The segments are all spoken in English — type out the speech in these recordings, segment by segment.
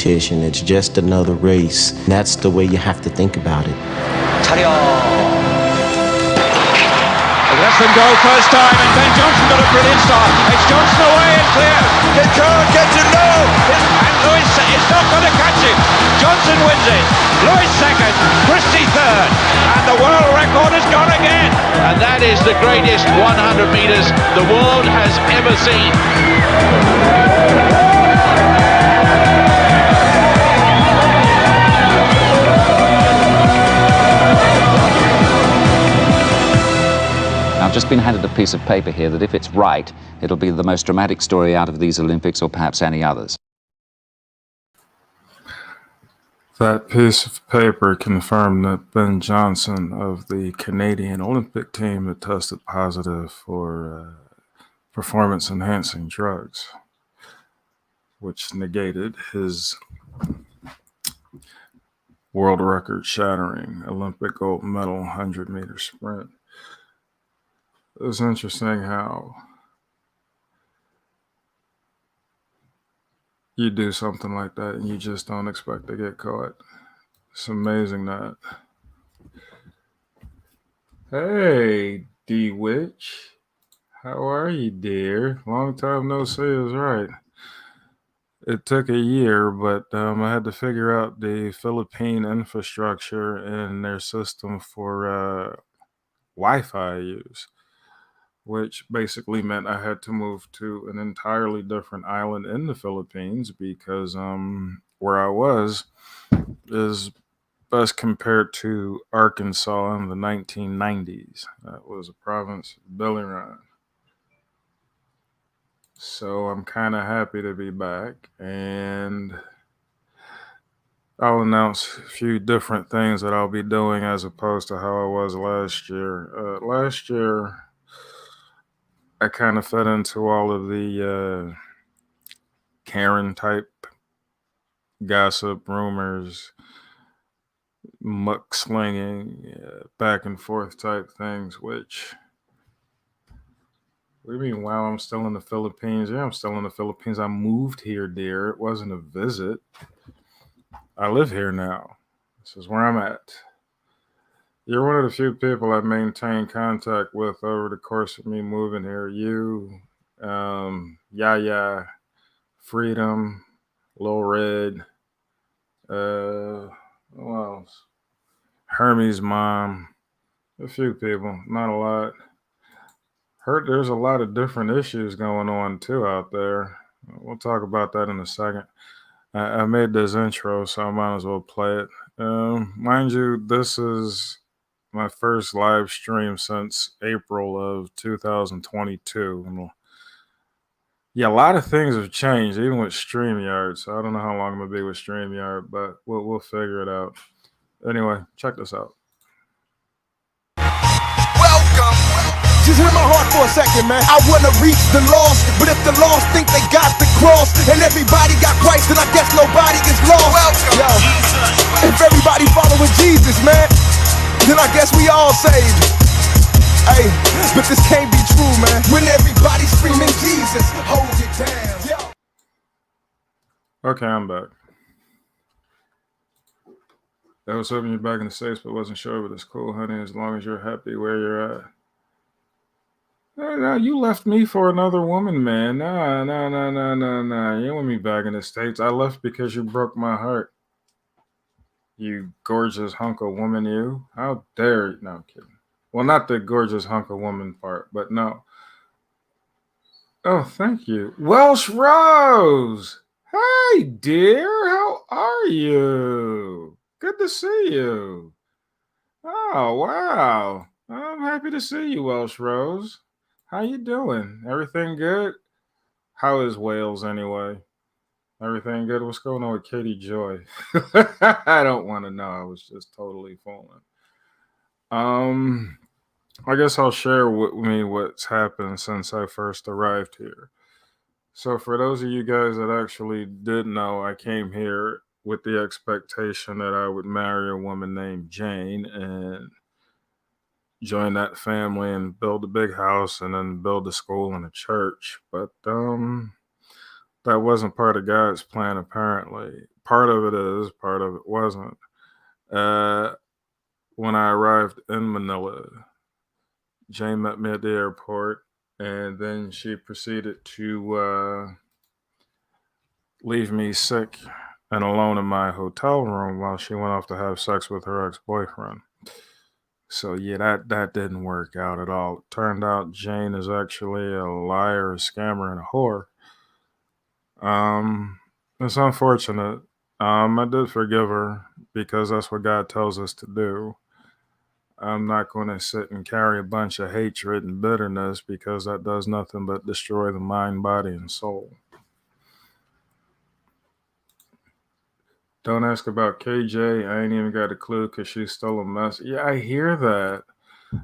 competition. It's just another race. And that's the way you have to think about it. Lets them go first time, and Ben Johnson got a brilliant start. It's Johnson away and clear. They can't get to know. And Lewis is not going to catch it. Johnson wins it. Lewis second, Christie third, and the world record is gone again. And that is the greatest 100 metres the world has ever seen. I've just been handed a piece of paper here that if it's right, it'll be the most dramatic story out of these Olympics or perhaps any others. That piece of paper confirmed that Ben Johnson of the Canadian Olympic team had tested positive for performance-enhancing drugs, which negated his world record-shattering Olympic gold medal 100-meter sprint. It was interesting how you do something like that and you just don't expect to get caught. It's amazing that. Hey, D-Witch. How are you, dear? Long time no see is right. It took a year, but I had to figure out the Philippine infrastructure and their system for Wi-Fi use, which basically meant I had to move to an entirely different island in the Philippines because where I was is best compared to Arkansas in the 1990s. That was a province of Billy Ryan. So I'm kind of happy to be back, and I'll announce a few different things that I'll be doing as opposed to how I was last year. Last year, I kind of fed into all of the Karen type gossip, rumors, muck slinging, back and forth type things, which, what do you mean, wow, I'm still in the Philippines? Yeah, I'm still in the Philippines. I moved here, dear. It wasn't a visit. I live here now. This is where I'm at. You're one of the few people I've maintained contact with over the course of me moving here. You, Yaya, Freedom, Lil Red, who else? Hermes' mom, a few people, not a lot. Heard there's a lot of different issues going on too out there. We'll talk about that in a second. I made this intro, so I might as well play it. Mind you, this is my first live stream since April of 2022. And yeah, a lot of things have changed, even with StreamYard. So I don't know how long I'm gonna be with StreamYard, but we'll figure it out. Anyway, check this out. Welcome. Just hear my heart for a second, man. I wanna reach the lost, but if the lost think they got the cross, and everybody got Christ, then I guess nobody is lost. Welcome. Yo, if everybody following Jesus, man, then I guess we all saved. Hey, but this can't be true, man. When everybody's screaming Jesus, hold it down. Yo. Okay, I'm back. I was hoping you're back in the States, but wasn't sure, but it's cool, honey, as long as you're happy where you're at. No, you left me for another woman, man. No. You don't want me back in the States. I left because you broke my heart. You gorgeous hunk of woman, you. How dare you? No, I'm kidding. Well, not the gorgeous hunk of woman part, but no. Oh, thank you. Welsh Rose! Hey, dear. How are you? Good to see you. Oh, wow. I'm happy to see you, Welsh Rose. How you doing? Everything good? How is Wales anyway? Everything good? What's going on with Katie Joy? I don't want to know. I was just totally fooling. I guess I'll share with me what's happened since I first arrived here. So for those of you guys that actually did know, I came here with the expectation that I would marry a woman named Jane and join that family and build a big house and then build a school and a church. But that wasn't part of God's plan, apparently. part of it is, part of it wasn't. When I arrived in Manila, Jane met me at the airport, and then she proceeded to leave me sick and alone in my hotel room while she went off to have sex with her ex-boyfriend. So yeah, that didn't work out at all. It turned out Jane is actually a liar, a scammer, and a whore. It's unfortunate. I did forgive her because that's what God tells us to do. I'm not going to sit and carry a bunch of hatred and bitterness because that does nothing but destroy the mind, body, and soul. Don't ask about KJ. I ain't even got a clue because she's still a mess. Yeah, I hear that.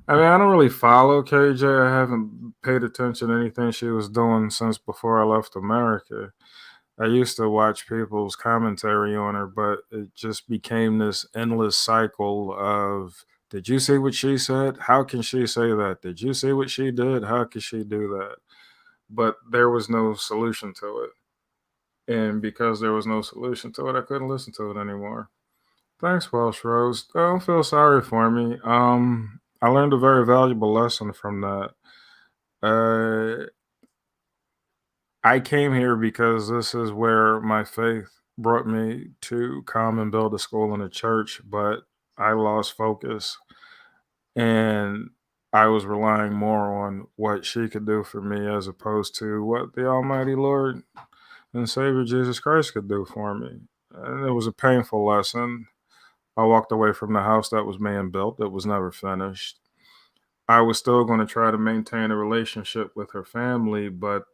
I mean, I don't really follow KJ. I haven't paid attention to anything she was doing since before I left America. I used to watch people's commentary on her, but it just became this endless cycle of, did you see what she said? How can she say that? Did you see what she did? How could she do that? But there was no solution to it. And because there was no solution to it, I couldn't listen to it anymore. Thanks, Welsh Rose. Don't feel sorry for me. I learned a very valuable lesson from that. I came here because this is where my faith brought me to come and build a school and a church, but I lost focus and I was relying more on what she could do for me as opposed to what the Almighty Lord and Savior Jesus Christ could do for me. And it was a painful lesson. I walked away from the house that was being built that was never finished. I was still going to try to maintain a relationship with her family, but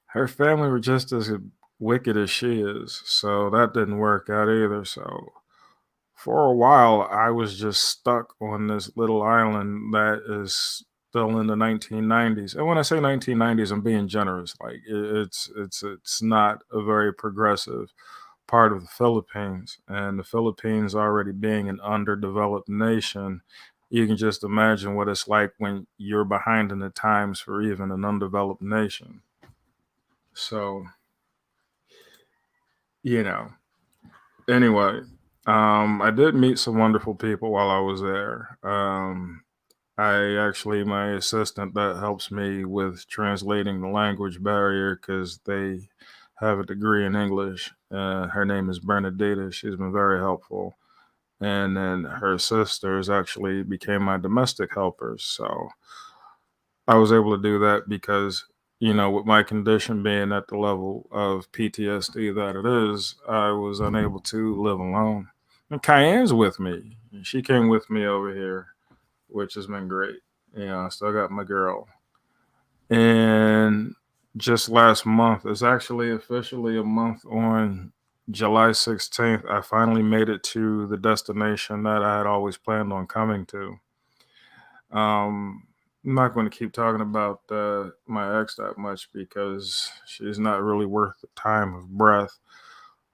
her family were just as wicked as she is. So that didn't work out either. So for a while, I was just stuck on this little island that is still in the 1990s. And when I say 1990s, I'm being generous. Like it's not a very progressive part of the Philippines, and the Philippines already being an underdeveloped nation, you can just imagine what it's like when you're behind in the times for even an undeveloped nation. So, you know, anyway, I did meet some wonderful people while I was there. My assistant that helps me with translating the language barrier because they have a degree in English. Her name is Bernadetta. She's been very helpful. And then her sisters actually became my domestic helpers. So I was able to do that because, with my condition being at the level of PTSD that it is, I was unable to live alone. And Cayenne's with me. She came with me over here, which has been great. I still got my girl. And just last month, it's actually officially a month on July 16th, I finally made it to the destination that I had always planned on coming to. I'm not going to keep talking about my ex that much because she's not really worth the time of breath.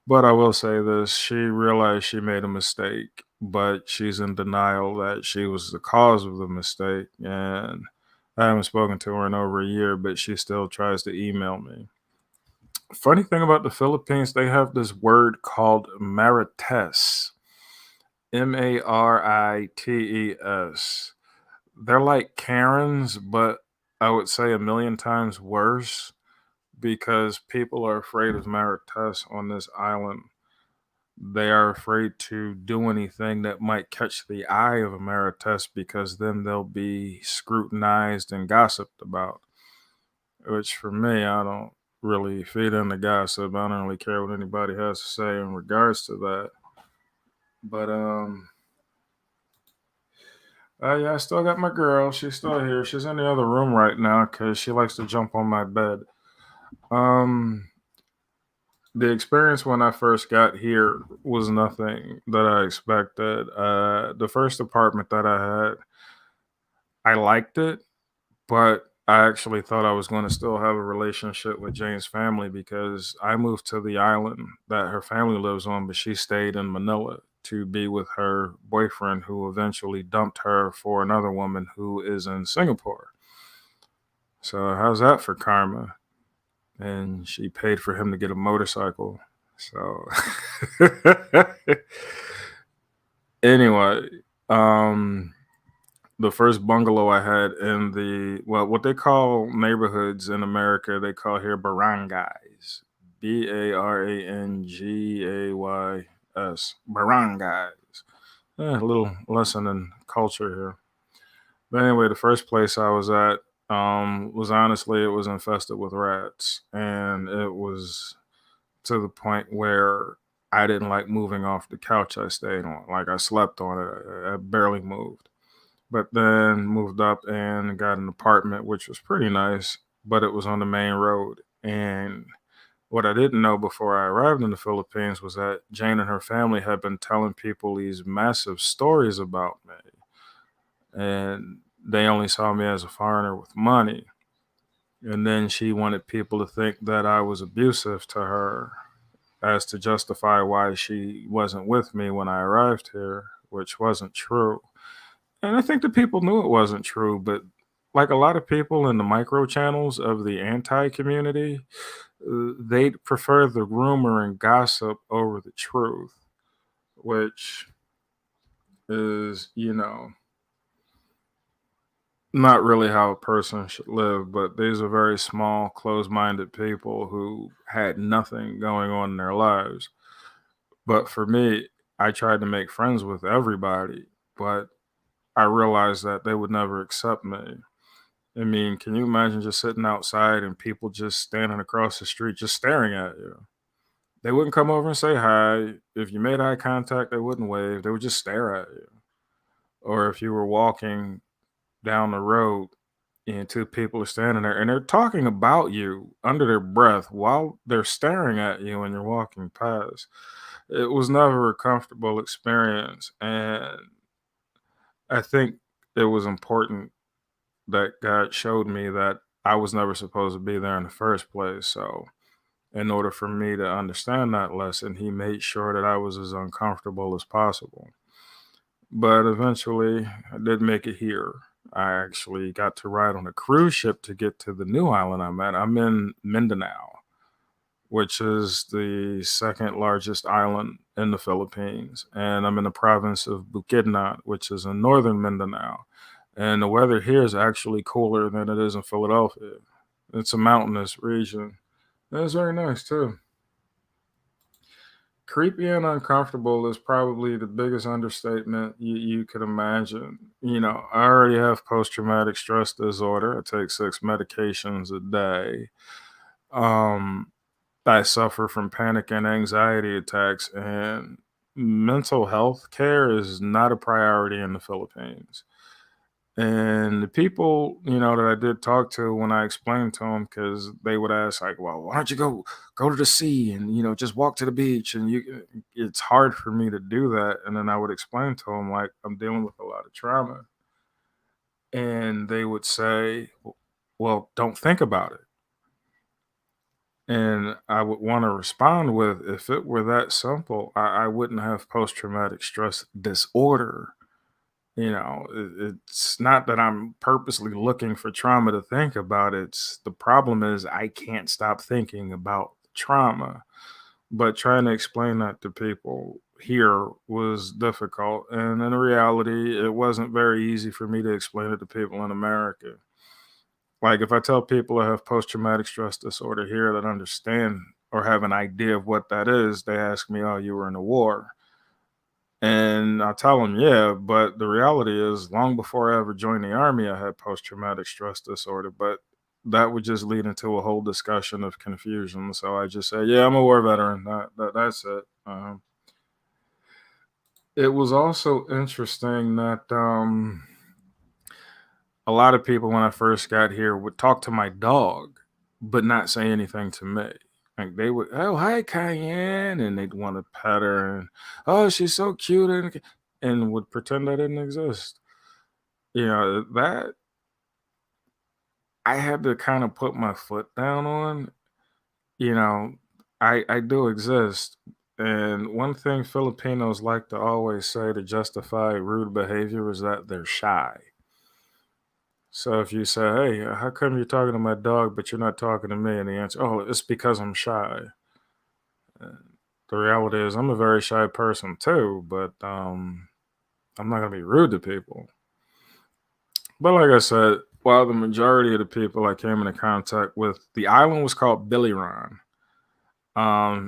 But I will say this, she realized she made a mistake, but she's in denial that she was the cause of the mistake. And I haven't spoken to her in over a year, but she still tries to email me. Funny thing about the Philippines, they have this word called marites. Marites. They're like Karens, but I would say a million times worse because people are afraid of marites on this island. They are afraid to do anything that might catch the eye of a marites because then they'll be scrutinized and gossiped about. Which for me, I don't really feed into gossip. I don't really care what anybody has to say in regards to that. But yeah, I still got my girl. She's still here. She's in the other room right now because she likes to jump on my bed. The experience when I first got here was nothing that I expected. The first apartment that I had, I liked it, but I actually thought I was going to still have a relationship with Jane's family because I moved to the island that her family lives on, but she stayed in Manila to be with her boyfriend who eventually dumped her for another woman who is in Singapore. So how's that for karma? and she paid for him to get a motorcycle. So anyway, the first bungalow I had in what they call neighborhoods in America, they call here barangays. Barangays. Barangays. A little lesson in culture here. But anyway, the first place I was at was honestly, it was infested with rats. And it was to the point where I didn't like moving off the couch I stayed on. Like I slept on it. I barely moved. But then moved up and got an apartment, which was pretty nice, but it was on the main road. And what I didn't know before I arrived in the Philippines was that Jane and her family had been telling people these massive stories about me. And they only saw me as a foreigner with money. And then she wanted people to think that I was abusive to her as to justify why she wasn't with me when I arrived here, which wasn't true. And I think the people knew it wasn't true, but like a lot of people in the micro channels of the anti community, they'd prefer the rumor and gossip over the truth, which is, not really how a person should live. But these are very small, closed minded people who had nothing going on in their lives. But for me, I tried to make friends with everybody, but I realized that they would never accept me. I mean, can you imagine just sitting outside and people just standing across the street just staring at you? They wouldn't come over and say hi. If you made eye contact, they wouldn't wave. They would just stare at you. Or if you were walking down the road and two people are standing there and they're talking about you under their breath while they're staring at you and you're walking past. It was never a comfortable experience. And I think it was important that God showed me that I was never supposed to be there in the first place. So, in order for me to understand that lesson, He made sure that I was as uncomfortable as possible. But eventually, I did make it here. I actually got to ride on a cruise ship to get to the new island I'm at. I'm in Mindanao, which is the second largest island in the Philippines. And I'm in the province of Bukidnon, which is in northern Mindanao. And the weather here is actually cooler than it is in Philadelphia. It's a mountainous region. And it's very nice too. Creepy and uncomfortable is probably the biggest understatement you could imagine. I already have post traumatic stress disorder. I take 6 medications a day. Um, I suffer from panic and anxiety attacks, and mental health care is not a priority in the Philippines. And the people, that I did talk to when I explained to them, because they would ask, like, well, why don't you go to the sea and, just walk to the beach? And it's hard for me to do that. And then I would explain to them, like, I'm dealing with a lot of trauma. And they would say, well, don't think about it. And I would want to respond with, if it were that simple, I wouldn't have post traumatic stress disorder. It's not that I'm purposely looking for trauma to think about. It's the problem is I can't stop thinking about trauma. But trying to explain that to people here was difficult. And in reality, it wasn't very easy for me to explain it to people in America. Like if I tell people I have post traumatic stress disorder here that understand or have an idea of what that is, they ask me, oh, you were in a war. And I tell them, yeah, but the reality is, long before I ever joined the army, I had post traumatic stress disorder. But that would just lead into a whole discussion of confusion. So I just say, yeah, I'm a war veteran. That's it. It was also interesting that a lot of people, when I first got here, would talk to my dog, but not say anything to me. Like they would, oh, hi, Cayenne, and they'd want to pet her, and oh, she's so cute, and would pretend I didn't exist. That I had to kind of put my foot down on. You know, I do exist, and one thing Filipinos like to always say to justify rude behavior is that they're shy. So if you say, "Hey, how come you're talking to my dog, but you're not talking to me?" and the answer, "Oh, it's because I'm shy." The reality is, I'm a very shy person too, but I'm not gonna be rude to people. But like I said, while the majority of the people I came into contact with, the island was called Billy Ron.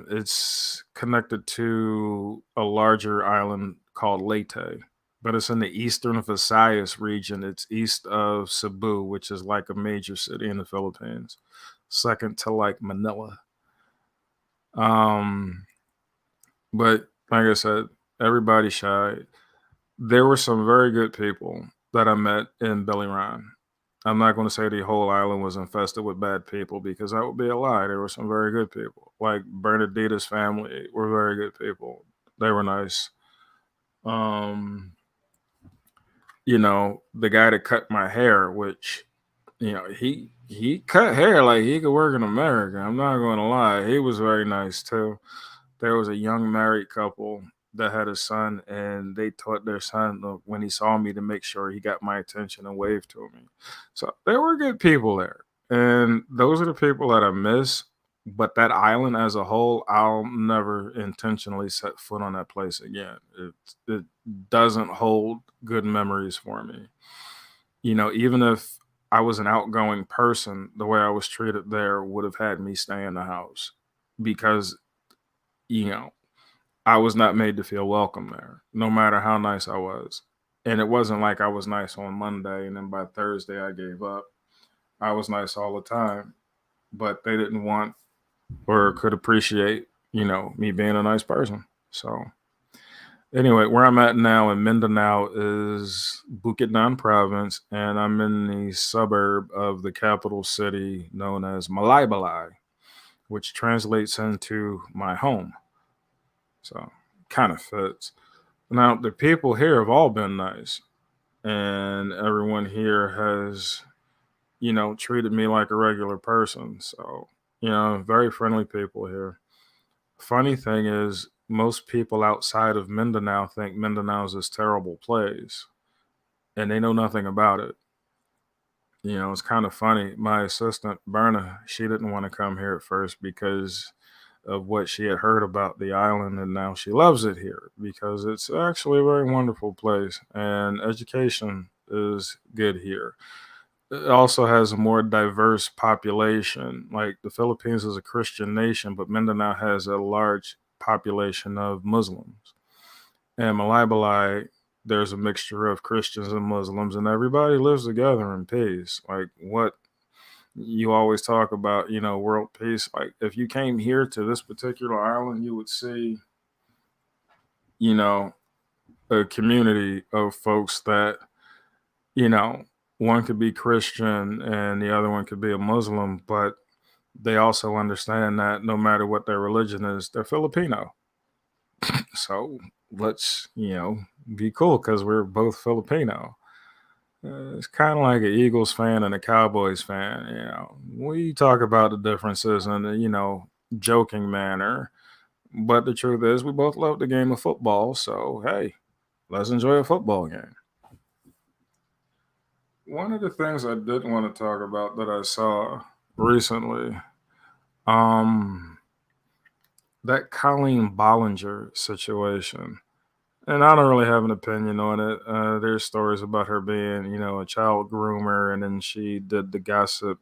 It's connected to a larger island called Leyte, but it's in the eastern Visayas region. It's east of Cebu, which is like a major city in the Philippines, second to like Manila. Um, but like I said, everybody shy. There were some very good people that I met in Billy Ron. I'm not going to say the whole island was infested with bad people because that would be a lie. There were some very good people. Like Bernadita's family were very good people. They were nice. Um, the guy that cut my hair, which he cut hair like he could work in America. I'm not going to lie. He was very nice too. There was a young married couple that had a son, and they taught their son when he saw me to make sure he got my attention and waved to me. So there were good people there, and those are the people that I miss. But that island as a whole, I'll never intentionally set foot on that place again. It doesn't hold good memories for me. Even if I was an outgoing person, the way I was treated there would have had me stay in the house because you know I was not made to feel welcome there, no matter how nice I was. And it wasn't like I was nice on Monday and then by Thursday I gave up. I was nice all the time, but they didn't want or could appreciate, me being a nice person. So, anyway, where I'm at now in Mindanao is Bukidnon province, and I'm in the suburb of the capital city known as Malaybalay, which translates into my home. So, kind of fits. Now, the people here have all been nice, and everyone here has, treated me like a regular person. So, very friendly people here. Funny thing is, most people outside of Mindanao think Mindanao is this terrible place, and they know nothing about it. It's kind of funny. My assistant, Berna, she didn't want to come here at first because of what she had heard about the island, and now she loves it here because it's actually a very wonderful place, and education is good here. It also has a more diverse population. Like the Philippines is a Christian nation, but Mindanao has a large population of Muslims. And Malaybalay, there's a mixture of Christians and Muslims, and everybody lives together in peace. Like what you always talk about, world peace. Like if you came here to this particular island, you would see, you know, a community of folks that, you know, one could be Christian and the other one could be a Muslim, but they also understand that no matter what their religion is, they're Filipino. So let's, be cool because we're both Filipino. It's kind of like an Eagles fan and a Cowboys fan. We talk about the differences in a, joking manner, but the truth is we both love the game of football. So, hey, let's enjoy a football game. One of the things I did want to talk about that I saw recently, um, that Colleen Bollinger situation. And I don't really have an opinion on it. There's stories about her being, a child groomer, and then she did the gossip,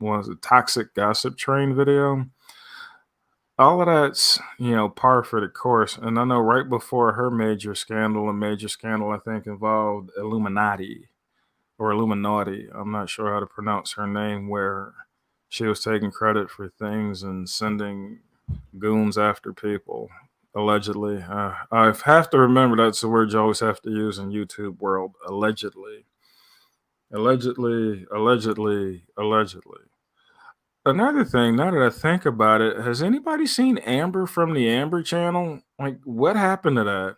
was it toxic gossip train video? All of that's, par for the course. And I know right before her major scandal, I think involved Illuminati or Illuminati. I'm not sure how to pronounce her name, where she was taking credit for things and sending goons after people. Allegedly, I have to remember that's the word you always have to use in YouTube world. Allegedly, allegedly, allegedly, allegedly. Another thing, now that I think about it, has anybody seen Amber from the Amber channel? Like, what happened to that?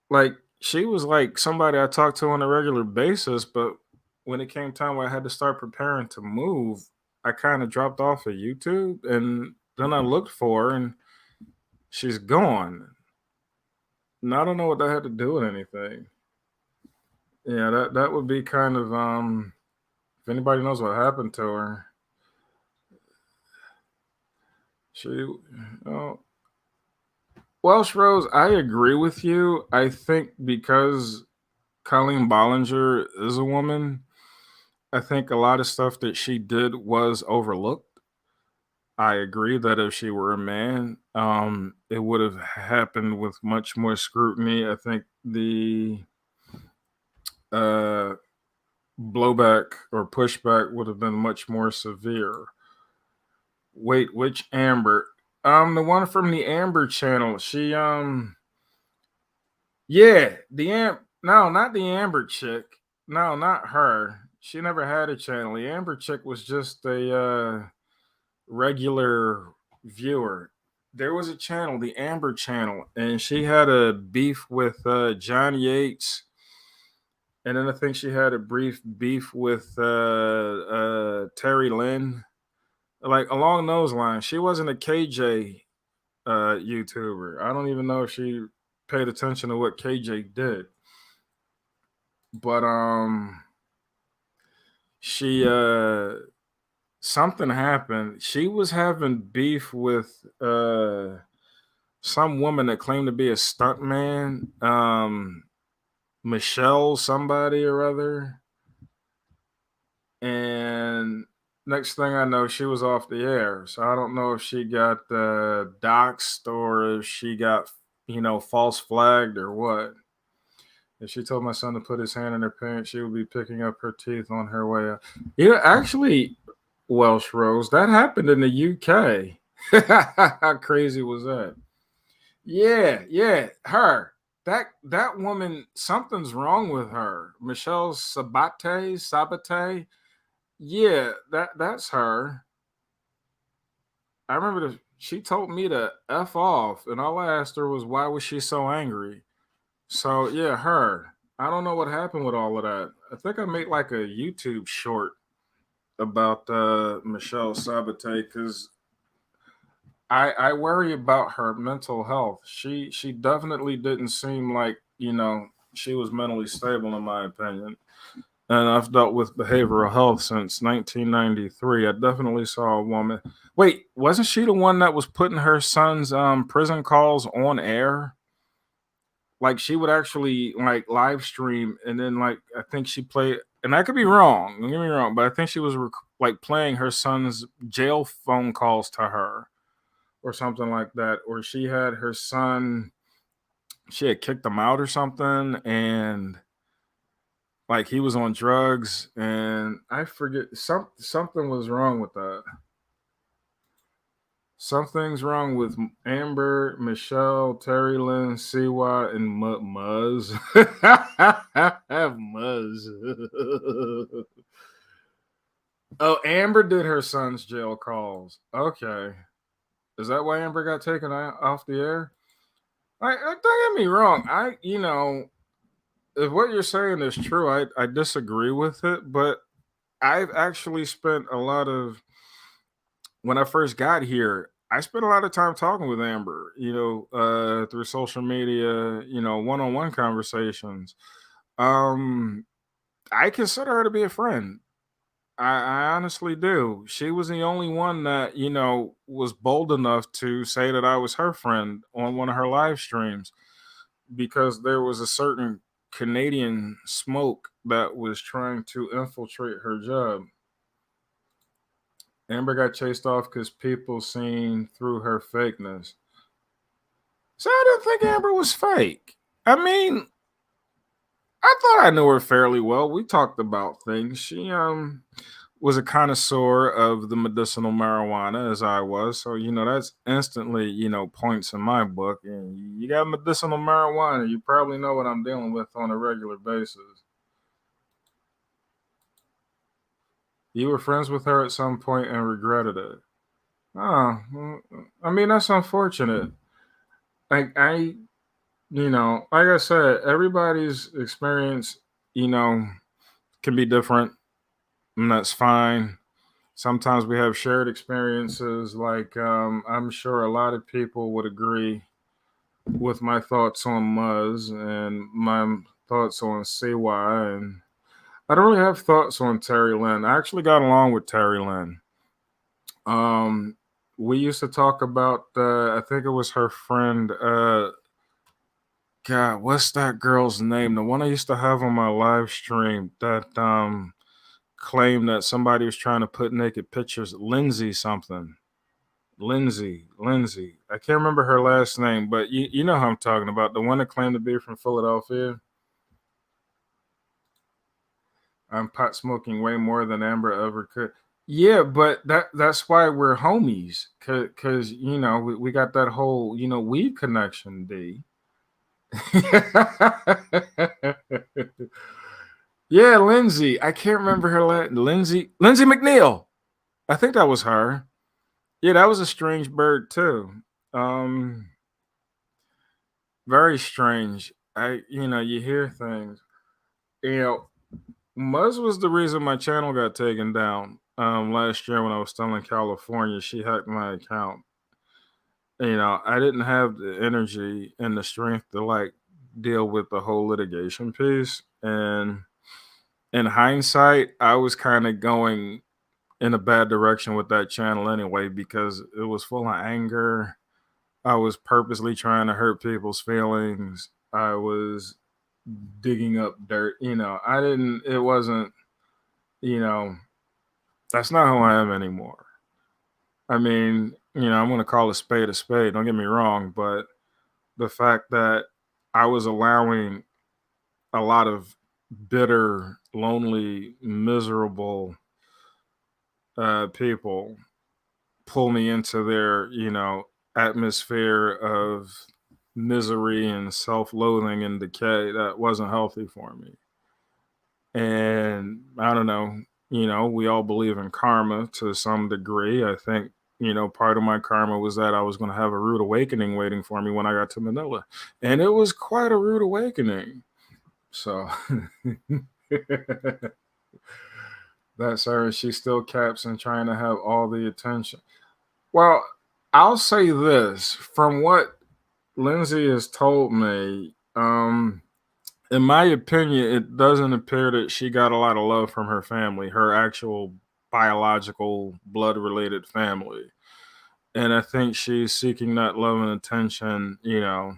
Like, she was like somebody I talked to on a regular basis, but when it came time where I had to start preparing to move, I kind of dropped off of YouTube, and then I looked for her, and she's gone. And I don't know what that had to do with anything. Yeah, that would be kind of if anybody knows what happened to her, she oh, Welsh Rose, I agree with you. I think because Colleen Bollinger is a woman, I think a lot of stuff that she did was overlooked. I agree that if she were a man, it would have happened with much more scrutiny. I think the uh, blowback or pushback would have been much more severe. Wait, which Amber? The one from the Amber channel. She yeah, no, not the Amber chick. No, not her. She never had a channel. The Amber chick was just a regular viewer. There was a channel, the Amber channel, and she had a beef with John Yates, and then I think she had a brief beef with Terry Lynn, like along those lines. She wasn't a KJ YouTuber. I don't even know if she paid attention to what KJ did, but she something happened. She was having beef with some woman that claimed to be a stuntman, Michelle somebody or other. And next thing I know, she was off the air. So I don't know if she got doxxed or if she got, false flagged or what. If she told my son to put his hand in her pants, she would be picking up her teeth on her way out. Yeah, actually, Welsh Rose, that happened in the UK. How crazy was that? Yeah, her. That woman, something's wrong with her. Michelle Sabate. Yeah, that's her. I remember she told me to F off, and all I asked her was why was she so angry? So yeah, her. I don't know what happened with all of that. I think I made like a YouTube short about Michelle Sabate because I worry about her mental health. She definitely didn't seem like she was mentally stable in my opinion. And I've dealt with behavioral health since 1993. I definitely saw a woman. Wait, wasn't she the one that was putting her son's prison calls on air? Like she would actually like live stream, and then like I think she played. And I could be wrong. Don't get me wrong, but I think she was like playing her son's jail phone calls to her or something like that. Or she had her son. She had kicked him out or something, and like he was on drugs, and I forget something was wrong with that. Something's wrong with Amber, Michelle, Terry Lynn, Siwa, and Muzz. Muzz. Oh, Amber did her son's jail calls. Okay. Is that why Amber got taken off the air? Don't get me wrong. If what you're saying is true, I disagree with it, but I've actually spent a lot of when I first got here, I spent a lot of time talking with Amber, through social media, one-on-one conversations. Um, I consider her to be a friend. I honestly do. She was the only one that, was bold enough to say that I was her friend on one of her live streams because there was a certain Canadian smoke that was trying to infiltrate her job. Amber got chased off because people seen through her fakeness. So I didn't think Amber was fake. I mean, I thought I knew her fairly well. We talked about things. She was a connoisseur of the medicinal marijuana as I was. So, that's instantly, points in my book. And you got medicinal marijuana, you probably know what I'm dealing with on a regular basis. You were friends with her at some point and regretted it. Oh, I mean, that's unfortunate. I like I said, everybody's experience, can be different, and that's fine. Sometimes we have shared experiences. Like, I'm sure a lot of people would agree with my thoughts on Muzz and my thoughts on CY, and I don't really have thoughts on Terry Lynn. I actually got along with Terry Lynn. We used to talk about, I think it was her friend, God, what's that girl's name? The one I used to have on my live stream that claimed that somebody was trying to put naked pictures. Lindsay something. Lindsay. I can't remember her last name, but you know who I'm talking about. The one that claimed to be from Philadelphia. I'm pot smoking way more than Amber ever could. Yeah, but that's why we're homies. Cause you know, we got that whole, weed connection, D. Yeah, Lindsay. I can't remember her last Lindsay McNeil. I think that was her. Yeah, that was a strange bird too. Um, very strange. You hear things. You know, Muzz was the reason my channel got taken down. Last year when I was still in California, she hacked my account. I didn't have the energy and the strength to like deal with the whole litigation piece. And in hindsight, I was kind of going in a bad direction with that channel anyway because it was full of anger. I was purposely trying to hurt people's feelings. I was digging up dirt. It wasn't, you know, that's not who I am anymore. I mean, I'm going to call a spade a spade. Don't get me wrong. But the fact that I was allowing a lot of bitter, lonely, miserable people pull me into their, atmosphere of misery and self-loathing and decay, that wasn't healthy for me. And I don't know, we all believe in karma to some degree. I think, part of my karma was that I was going to have a rude awakening waiting for me when I got to Manila. And it was quite a rude awakening. So that's her. She still caps and trying to have all the attention. Well, I'll say this from what Lindsay has told me. In my opinion, it doesn't appear that she got a lot of love from her family, her actual biological blood related family. And I think she's seeking that love and attention, in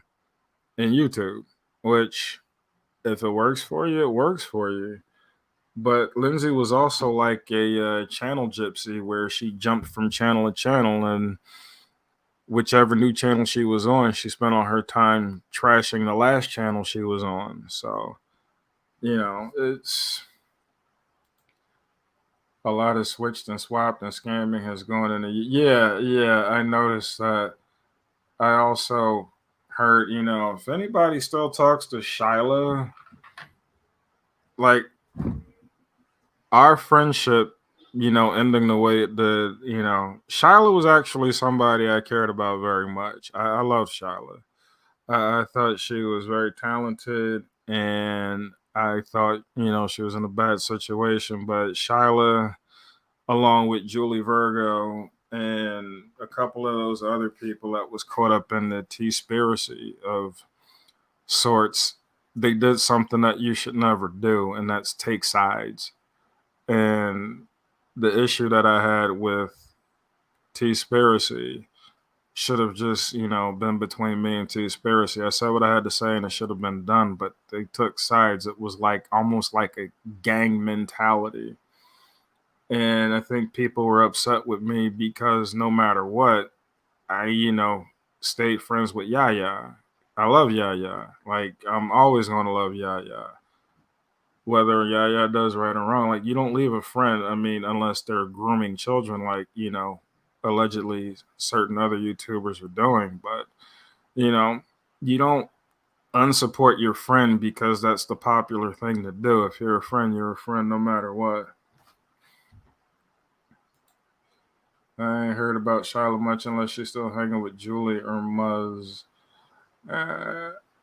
YouTube, which if it works for you, it works for you. But Lindsay was also like a channel gypsy where she jumped from channel to channel, and whichever new channel she was on, she spent all her time trashing the last channel she was on. So, it's a lot of switched and swapped and scamming has gone in. Yeah, I noticed that. I also heard, if anybody still talks to Shyla, like our friendship, ending the way it did, Shyla was actually somebody I cared about very much. I love Shyla. I thought she was very talented, and I thought, she was in a bad situation. But Shyla, along with Julie Virgo and a couple of those other people that was caught up in the T-spiracy of sorts, they did something that you should never do, and that's take sides. And the issue that I had with T-spiracy should have just, been between me and T-spiracy. I said what I had to say and it should have been done, but they took sides. It was like almost like a gang mentality. And I think people were upset with me because no matter what, I, stayed friends with Yaya. I love Yaya. Like, I'm always going to love Yaya. Whether Yaya does right or wrong, like, you don't leave a friend, unless they're grooming children, like, allegedly certain other YouTubers are doing. But, you don't unsupport your friend because that's the popular thing to do. If you're a friend no matter what. I ain't heard about Charlotte much unless she's still hanging with Julie or Muzz.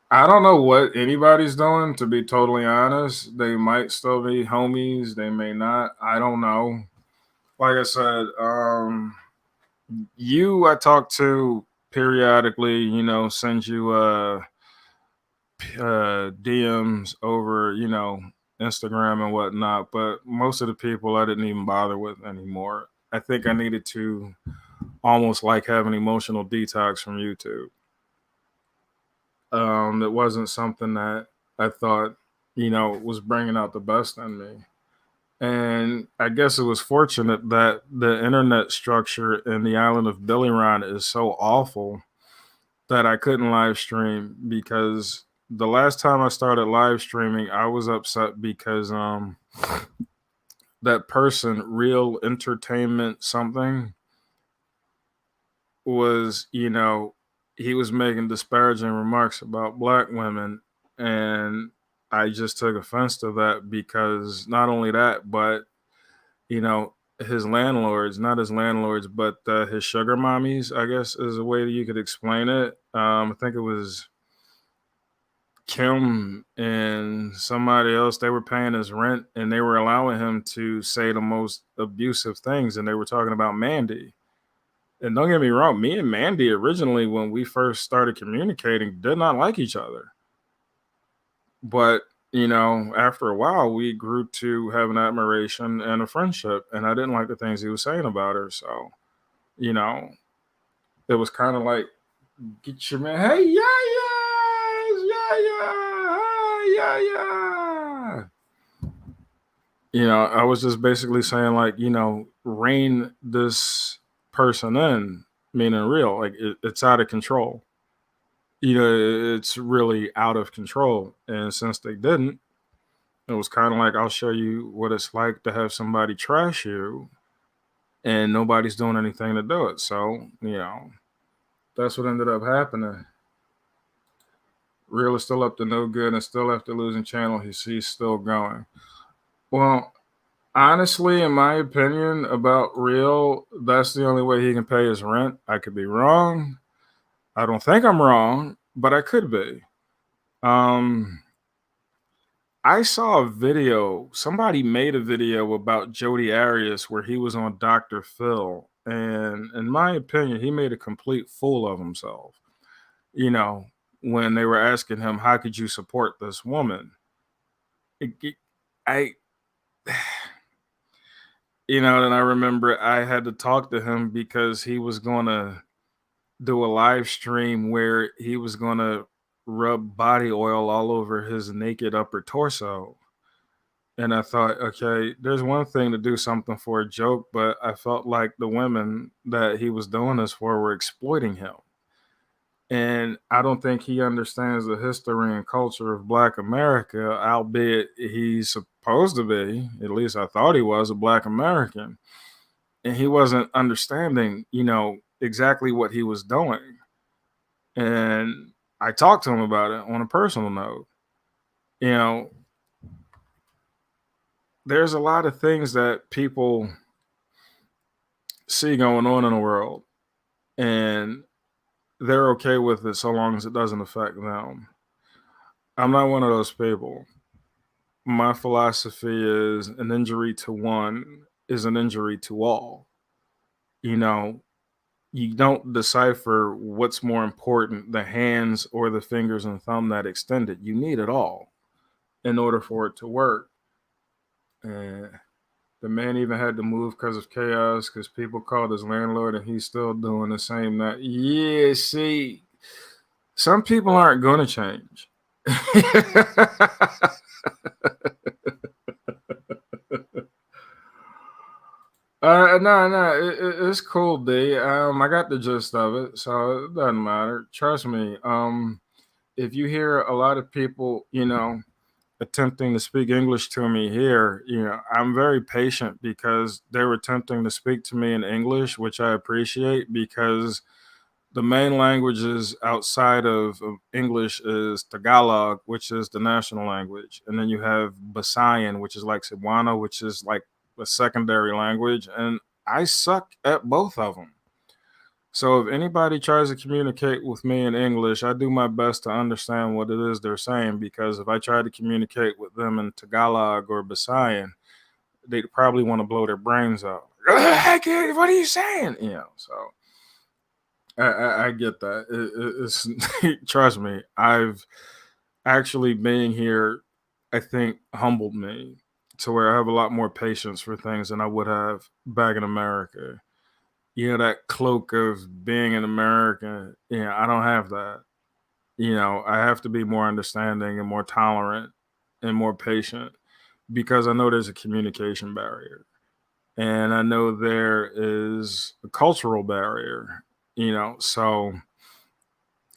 I don't know what anybody's doing, to be totally honest. They might still be homies. They may not. I don't know. Like I said, I talk to periodically, send you DMs over, Instagram and whatnot, but most of the people I didn't even bother with anymore. I think I needed to almost like have an emotional detox from YouTube. It wasn't something that I thought, was bringing out the best in me. And I guess it was fortunate that the internet structure in the island of Billyron is so awful that I couldn't live stream, because the last time I started live streaming, I was upset because that person, Real Entertainment something, was, he was making disparaging remarks about black women, and I just took offense to that, because not only that, but his landlords, not his landlords, but his sugar mommies, I guess is a way that you could explain it. I think it was Kim and somebody else. They were paying his rent, and they were allowing him to say the most abusive things, and they were talking about Mandy. And don't get me wrong, me and Mandy originally, when we first started communicating, did not like each other. But, after a while, we grew to have an admiration and a friendship. And I didn't like the things he was saying about her. So, it was kind of like, get your man, hey, yeah. I was just basically saying, like, rein this person in, meaning Real. Like, it's out of control. It's really out of control. And since they didn't, it was kind of like, I'll show you what it's like to have somebody trash you and nobody's doing anything to do it. So, that's what ended up happening. Real is still up to no good, and still after losing channel, he's still going. Well, honestly, in my opinion about Real, that's the only way he can pay his rent. I could be wrong. I don't think I'm wrong, but I could be. I saw a video. Somebody made a video about Jody Arias where he was on Dr. Phil. And in my opinion, he made a complete fool of himself. When they were asking him, how could you support this woman? I then I remember I had to talk to him because he was going to do a live stream where he was going to rub body oil all over his naked upper torso. And I thought, okay, there's one thing to do something for a joke, but I felt like the women that he was doing this for were exploiting him. And I don't think he understands the history and culture of Black America, albeit he's supposed to be, at least I thought he was, a Black American. And he wasn't understanding, exactly what he was doing. And I talked to him about it on a personal note. There's a lot of things that people see going on in the world, and they're okay with it so long as it doesn't affect them. I'm not one of those people. My philosophy is an injury to one is an injury to all. You don't decipher what's more important, the hands or the fingers and thumb that extend it. You need it all in order for it to work. And the man even had to move because of chaos, because people called his landlord, and he's still doing the same. That, yeah, see, some people aren't going to change. No, it's cool, D. I got the gist of it, so it doesn't matter. Trust me. If you hear a lot of people, attempting to speak English to me here, I'm very patient because they were attempting to speak to me in English, which I appreciate, because the main languages outside of English is Tagalog, which is the national language. And then you have Visayan, which is like Cebuano, which is like a secondary language. And I suck at both of them. So if anybody tries to communicate with me in English, I do my best to understand what it is they're saying, because if I try to communicate with them in Tagalog or Visayan, they'd probably want to blow their brains out. Hey, kid, what are you saying? So I get that. It's trust me, I've actually being here, I think, humbled me to where I have a lot more patience for things than I would have back in America. That cloak of being an American, I don't have that. I have to be more understanding and more tolerant and more patient because I know there's a communication barrier. And I know there is a cultural barrier, so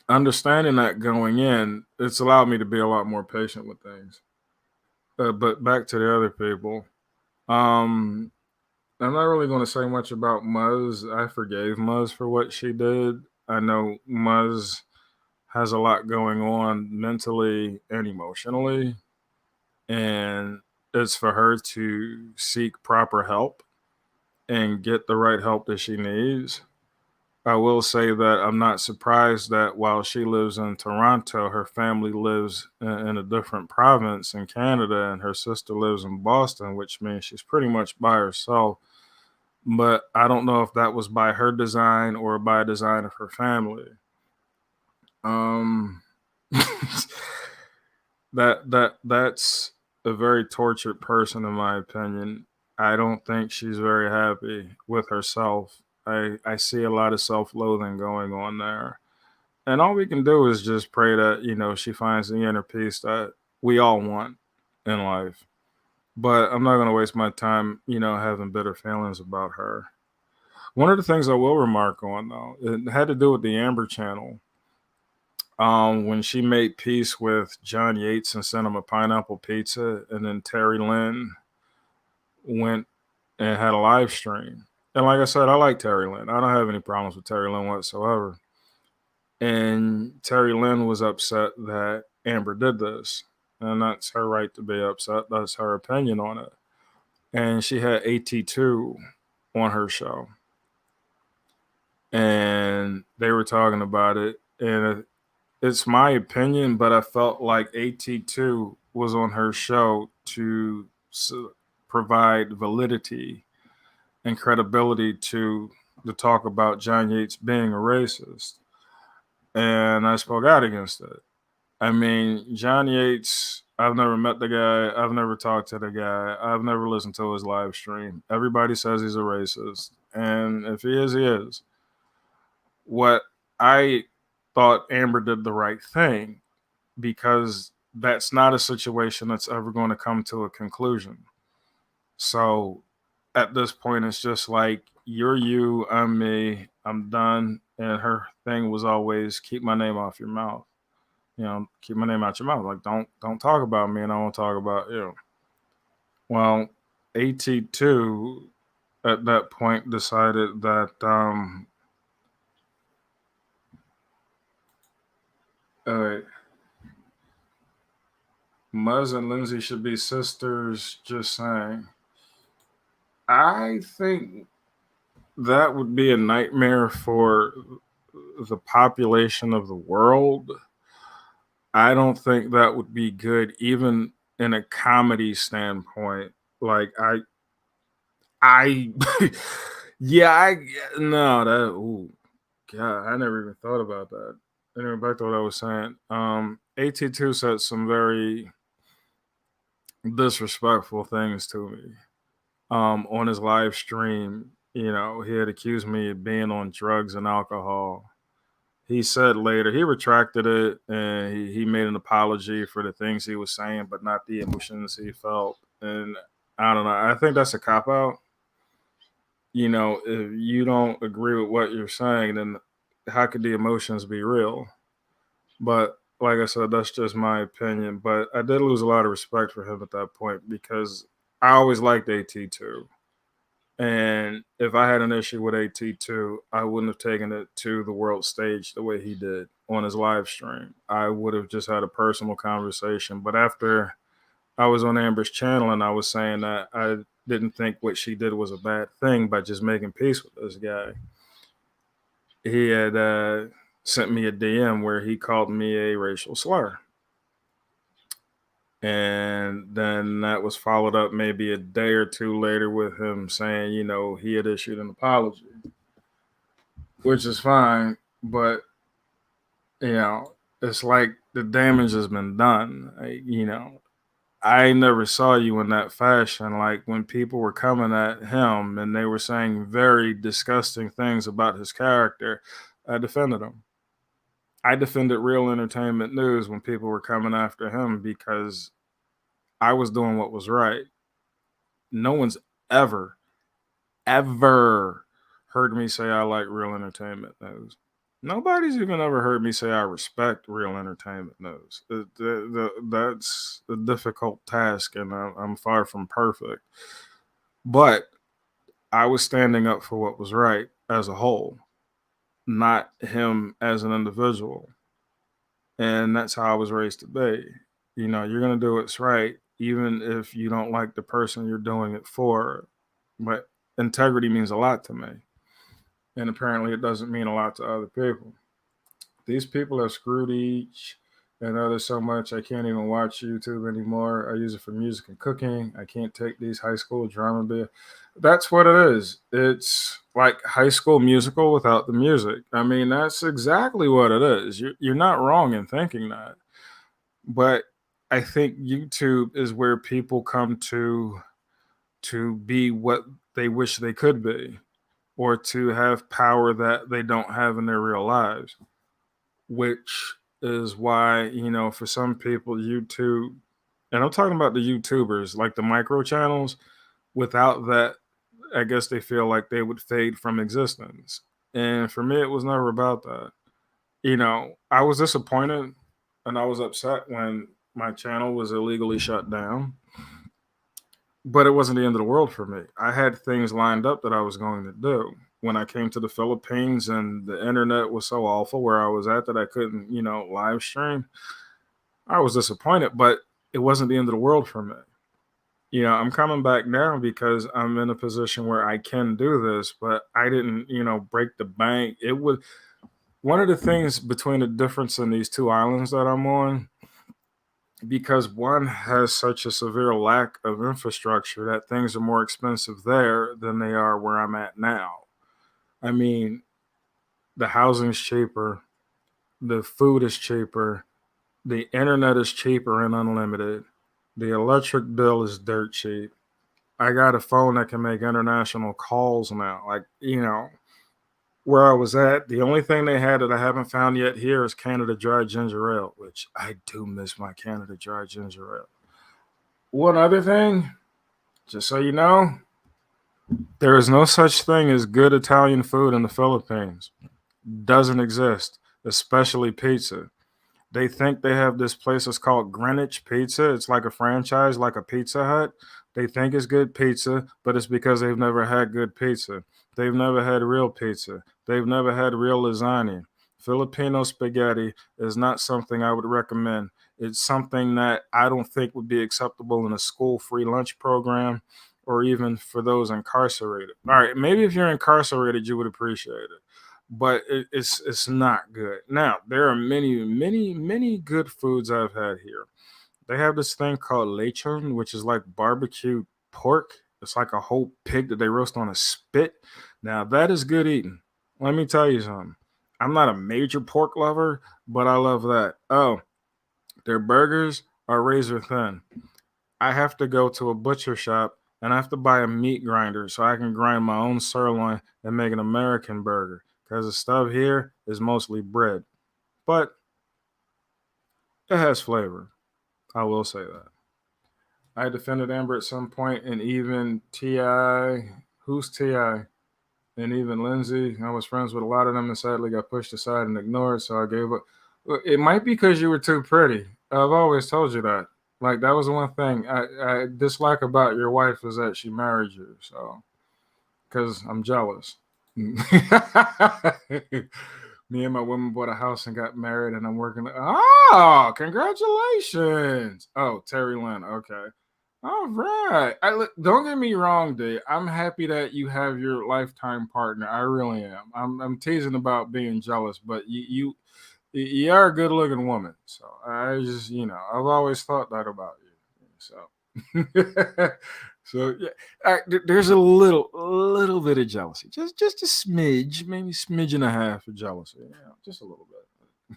understanding that going in, it's allowed me to be a lot more patient with things. But back to the other people. Um, I'm not really going to say much about Muzz. I forgave Muzz for what she did. I know Muzz has a lot going on mentally and emotionally, and it's for her to seek proper help and get the right help that she needs. I will say that I'm not surprised that while she lives in Toronto, her family lives in a different province in Canada, and her sister lives in Boston, which means she's pretty much by herself. But I don't know if that was by her design or by design of her family. Um, that's a very tortured person, in my opinion. I don't think she's very happy with herself. I see a lot of self-loathing going on there. And all we can do is just pray that, she finds the inner peace that we all want in life. But I'm not going to waste my time, having bitter feelings about her. One of the things I will remark on, though, it had to do with the Amber Channel. When she made peace with John Yates and sent him a pineapple pizza, and then Terry Lynn went and had a live stream. And like I said, I like Terry Lynn. I don't have any problems with Terry Lynn whatsoever. And Terry Lynn was upset that Amber did this. And that's her right to be upset. That's her opinion on it. And she had AT2 on her show. And they were talking about it. And it's my opinion, but I felt like AT2 was on her show to provide validity and credibility to the talk about John Yates being a racist. And I spoke out against it. I mean, John Yates, I've never met the guy. I've never talked to the guy. I've never listened to his live stream. Everybody says he's a racist. And if he is, he is. What I thought Amber did the right thing because that's not a situation that's ever going to come to a conclusion. So at this point, it's just like, you're you, I'm me, I'm done. And her thing was always keep my name off your mouth. Keep my name out your mouth. Like, don't talk about me, and I won't talk about you. Well, AT2 at that point decided that Muzz and Lindsay should be sisters. Just saying. I think that would be a nightmare for the population of the world. I don't think that would be good, even in a comedy standpoint. Like I, yeah, no, that, ooh, God, I never even thought about that. Anyway, back to what I was saying. AT2 said some very disrespectful things to me. On his live stream, he had accused me of being on drugs and alcohol. He said later, he retracted it, and he made an apology for the things he was saying, but not the emotions he felt. And I don't know. I think that's a cop-out. If you don't agree with what you're saying, then how could the emotions be real? But like I said, that's just my opinion. But I did lose a lot of respect for him at that point because I always liked AT2. And if I had an issue with AT2, I wouldn't have taken it to the world stage the way he did on his live stream. I would have just had a personal conversation. But after I was on Amber's channel and I was saying that I didn't think what she did was a bad thing by just making peace with this guy, he had sent me a DM where he called me a racial slur. And then that was followed up maybe a day or two later with him saying, he had issued an apology, which is fine. But, it's like the damage has been done. I never saw you in that fashion. Like when people were coming at him and they were saying very disgusting things about his character, I defended him. I defended Real Entertainment News when people were coming after him because I was doing what was right. No one's ever, ever heard me say I like Real Entertainment News. Nobody's even ever heard me say I respect Real Entertainment News. That's a difficult task, and I'm far from perfect. But I was standing up for what was right as a whole, not him as an individual. And that's how I was raised to be. You're going to do what's right, even if you don't like the person you're doing it for. But integrity means a lot to me. And apparently it doesn't mean a lot to other people. These people have screwed each and other so much I can't even watch YouTube anymore. I use it for music and cooking. I can't take these high school drama videos. That's what it is. It's like High School Musical without the music. I mean, that's exactly what it is. You're not wrong in thinking that. But I think YouTube is where people come to be what they wish they could be, or to have power that they don't have in their real lives, which is why, for some people, YouTube, and I'm talking about the YouTubers, like the micro channels, without that, I guess they feel like they would fade from existence. And for me, it was never about that. I was disappointed and I was upset when my channel was illegally shut down, but it wasn't the end of the world for me. I had things lined up that I was going to do. When I came to the Philippines and the internet was so awful where I was at that I couldn't, live stream, I was disappointed, but it wasn't the end of the world for me. I'm coming back now because I'm in a position where I can do this, but I didn't, break the bank. It was one of the things between the difference in these two islands that I'm on, because one has such a severe lack of infrastructure that things are more expensive there than they are where I'm at now. I mean, the housing's cheaper, the food is cheaper, the internet is cheaper and unlimited, the electric bill is dirt cheap. I got a phone that can make international calls now. Like, where I was at, the only thing they had that I haven't found yet here is Canada Dry Ginger Ale, which I do miss my Canada Dry Ginger Ale. One other thing, just so you know, there is no such thing as good Italian food in the Philippines. Doesn't exist, especially pizza. They think they have this place that's called Greenwich Pizza. It's like a franchise, like a Pizza Hut. They think it's good pizza, but it's because they've never had good pizza. They've never had real pizza. They've never had real lasagna. Filipino spaghetti is not something I would recommend. It's something that I don't think would be acceptable in a school-free lunch program or even for those incarcerated. All right, maybe if you're incarcerated, you would appreciate it, but it's not good. Now, there are many good foods I've had here. They have this thing called lechon, which is like barbecue pork. It's like a whole pig that they roast on a spit. Now, that is good eating. Let me tell you something. I'm not a major pork lover, but I love that. Oh, their burgers are razor thin. I have to go to a butcher shop and I have to buy a meat grinder so I can grind my own sirloin and make an American burger, because the stuff here is mostly bread. But it has flavor. I will say that. I defended Amber at some point, and even T.I., who's T.I., and even Lindsay. I was friends with a lot of them and sadly got pushed aside and ignored, so I gave up. It might be because you were too pretty. I've always told you that. Like, that was the one thing I dislike about your wife is that she married you, so, because I'm jealous. Me and my woman bought a house and got married, and I'm working. Oh, congratulations! Oh, Terry Lynn. Okay, all right. Don't get me wrong, D. I'm happy that you have your lifetime partner. I really am. I'm teasing about being jealous, but you are a good looking woman. So I just I've always thought that about you. So. So yeah, there's a little bit of jealousy, just a smidge, maybe smidge and a half of jealousy, just a little bit.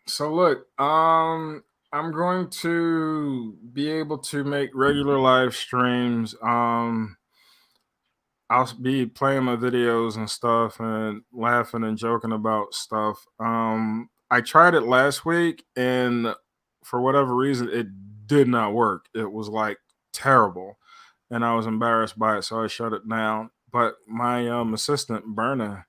So look, I'm going to be able to make regular live streams. I'll be playing my videos and stuff and laughing and joking about stuff. I tried it last week and for whatever reason it did not work. It was like terrible and I was embarrassed by it, so I shut it down. But my assistant Berna,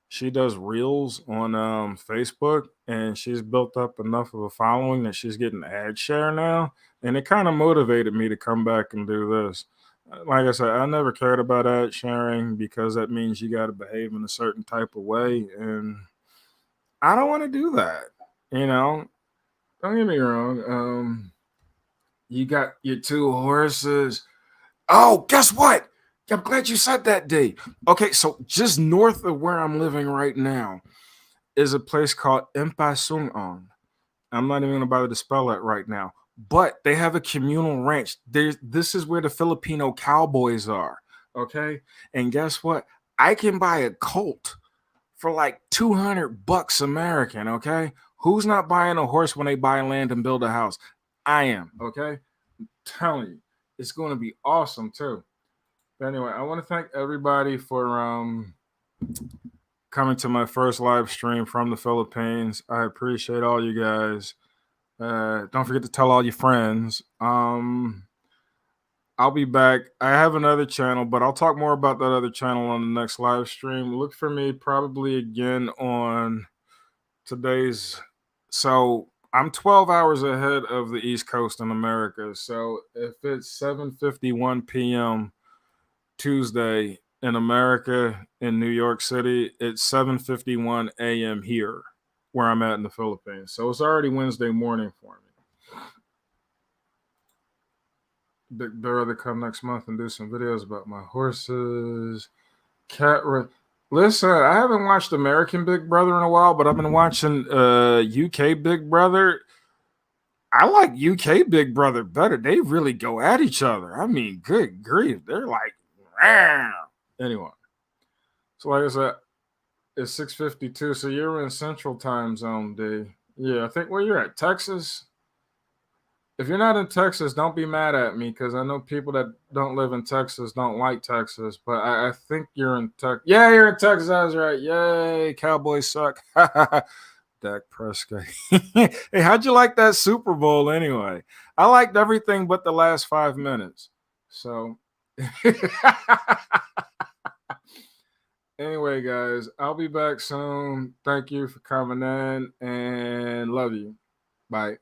she does reels on Facebook and she's built up enough of a following that she's getting ad share now. And it kind of motivated me to come back and do this. Like I said, I never cared about ad sharing because that means you got to behave in a certain type of way. And I don't want to do that. You know, don't get me wrong. You got your two horses. Oh, guess what? I'm glad you said that, D. Okay, so just north of where I'm living right now is a place called Empasungon. I'm not even going to bother to spell it right now, but they have a communal ranch. This is where the Filipino cowboys are. Okay, and guess what? I can buy a colt for like $200 American. Okay, who's not buying a horse when they buy land and build a house? I am. Okay, I'm telling you, it's going to be awesome too. But anyway, I want to thank everybody for coming to my first live stream from the Philippines. I appreciate all you guys. Don't forget to tell all your friends. I'll be back. I have another channel, but I'll talk more about that other channel on the next live stream. Look for me probably again on today's. So I'm 12 hours ahead of the East Coast in America. So if it's 7:51 p.m. Tuesday in America in New York City, it's 7:51 a.m. here where I'm at in the Philippines. So it's already Wednesday morning for me. Big Brother come next month and do some videos about my horses. Listen, I haven't watched American Big Brother in a while, but I've been watching UK Big Brother. I like UK Big Brother better. They really go at each other. I mean, good grief. They're like, "Rah." Anyway. So like I said, it's 6:52. So you're in Central Time Zone, D. Yeah, I think where you're at, Texas. If you're not in Texas, don't be mad at me because I know people that don't live in Texas don't like Texas. But I think you're in Texas. Yeah, you're in Texas. I was right. Yay, Cowboys suck. Dak Prescott. Hey, how'd you like that Super Bowl anyway? I liked everything but the last 5 minutes. So anyway, guys, I'll be back soon. Thank you for coming in and love you. Bye.